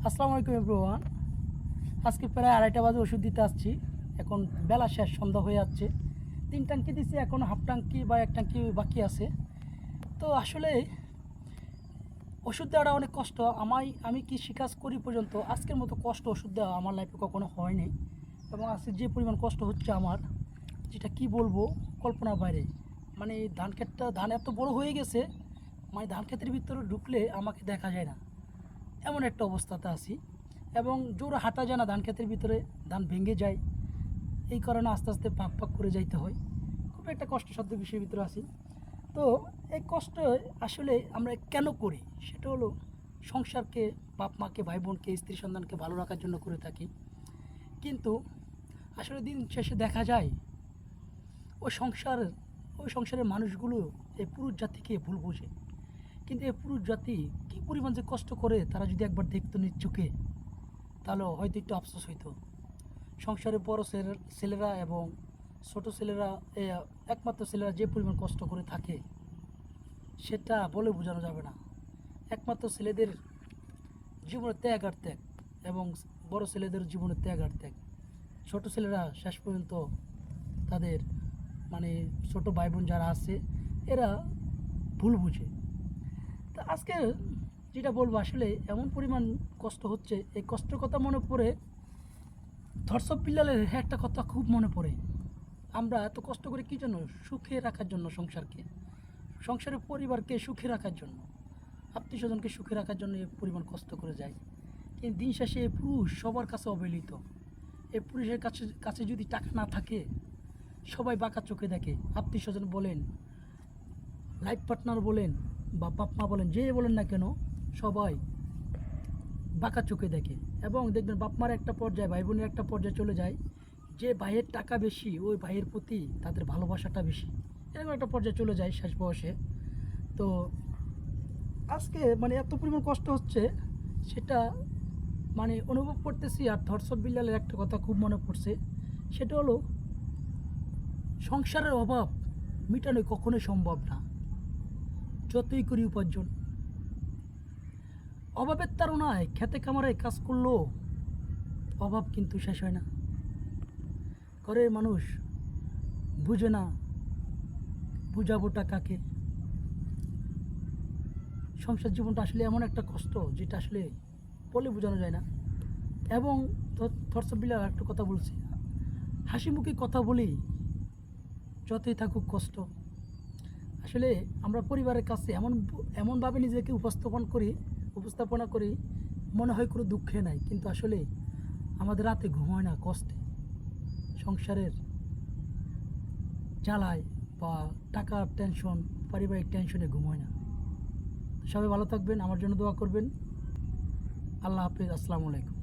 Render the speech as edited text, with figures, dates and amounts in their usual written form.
আসসালামু আলাইকুম এভরিওয়ান। আজকে প্রায় 2:30 বাজে ওষুধ দিতে আসছি। এখন বেলা শেষ, সন্ধ্যা হয়ে যাচ্ছে। 3 ট্যাঙ্কি দিচ্ছি, এখন হাফ ট্যাঙ্কি বা 1 ট্যাঙ্কি বাকি আছে। তো আসলে ওষুধ দেওয়াটা অনেক কষ্ট। আমি কৃষিকাজ করি পর্যন্ত আজকের মতো কষ্ট ওষুধ দেওয়া আমার লাইফে কখনো হয়নি। এবং আজকে যে পরিমাণ কষ্ট হচ্ছে আমার, যেটা কি বলবো, কল্পনার বাইরে। মানে ধান এত বড় হয়ে গেছে, মানে ধান ক্ষেতের ভিতরে ঢুকলে আমাকে দেখা যায় না, এমন একটা অবস্থাতে আছি। এবং জোরে হাঁটা যায় না ধান ক্ষেতের ভিতরে, ধান ভেঙে যায়। এই কারণে আস্তে আস্তে পাক পাক করে যাইতে হয়। খুব একটা কষ্টসাধ্য বিষয়ের ভিতরে আছি। তো এই কষ্ট আসলে আমরা কেন করি, সেটা হলো সংসারকে, বাপ মাকে, ভাই বোনকে, স্ত্রী সন্তানকে ভালো রাখার জন্য করে থাকি। কিন্তু আসলে দিন শেষে দেখা যায় ওই সংসার ওই সংসারের মানুষগুলো এই পুরুষ জাতিকে ভুল বোঝে। কিন্তু এই পুরুষ জাতি কী পরিমাণ যে কষ্ট করে, তারা যদি একবার দেখতো নিজ চোখে, তাহলে হয়তো একটু আফসোস হইতো। সংসারে বড় ছেলেরা এবং ছোট ছেলেরা, একমাত্র ছেলেরা যে পরিমাণ কষ্ট করে থাকে, সেটা বলে বোঝানো যাবে না। একমাত্র ছেলেদের জীবনে ত্যাগ আর ত্যাগ, এবং বড় ছেলেদের জীবনে ত্যাগ আর ত্যাগ। ছোট ছেলেরা শেষ পর্যন্ত তাদের, মানে ছোট ভাই বোন যারা আছে, এরা ভুল বুঝে। তা আজকে যেটা বলবো, আসলে এমন পরিমাণ কষ্ট হচ্ছে, এই কষ্টের কথা মনে পড়ে ধর্ষক বিল্লালের একটা কথা খুব মনে পড়ে। আমরা এত কষ্ট করি কী জন্য? সুখে রাখার জন্য সংসারের পরিবারকে সুখে রাখার জন্য, আত্মীয় স্বজনকে সুখে রাখার জন্য এই পরিমাণ কষ্ট করে যায়। কিন্তু দিন শেষে এই পুরুষ সবার কাছে অবহেলিত। এই পুরুষের কাছে কাছে যদি টাকা না থাকে, সবাই বাঁকা চোখে দেখে। আত্মীয় স্বজন বলেন, লাইফ পার্টনার বলেন, বা বাপ মা বলেন, যে বলেন না কেন, সবাই বাঁকা চোখে দেখে। এবং দেখবেন বাপ মার একটা পর্যায়ে, ভাই বোনের একটা পর্যায়ে চলে যায়, যে ভাইয়ের টাকা বেশি, ওই ভাইয়ের প্রতি তাদের ভালোবাসাটা বেশি। এরকম একটা পর্যায়ে চলে যায় শেষ বয়সে। তো আজকে মানে এত পরিমাণ কষ্ট হচ্ছে, সেটা মানে অনুভব করতেছি। আর ধর্ষক বিল্লালের একটা কথা খুব মনে পড়ছে, সেটা হলো সংসারের অভাব মেটানো কখনোই সম্ভব না, যতই করি উপার্জন। অভাবের তাড়নায় খেতে খামারে কাজ করলেও অভাব কিন্তু শেষ হয় না। ঘরের মানুষ বুঝে না, বুঝাবোটা কাকে? সংসার জীবনটা আসলে এমন একটা কষ্ট, যেটা আসলে বলে বোঝানো যায় না। এবং থরসবিল্লা একটা কথা বলছি, হাসি মুখে কথা বলি, যতই থাকুক কষ্ট। আসলে আমরা পরিবারের কাছে এমনভাবে নিজেকে উপস্থাপনা করি, মনে হয় কোনো দুঃখে নাই, কিন্তু আসলে আমাদের রাতে ঘুম হয় না কষ্টে, সংসারের জ্বালায়, বা টাকার টেনশন, পারিবারিক টেনশনে ঘুম হয় না। সবাই ভালো থাকবেন, আমার জন্য দোয়া করবেন। আল্লাহ হাফেজ, আসসালামু আলাইকুম।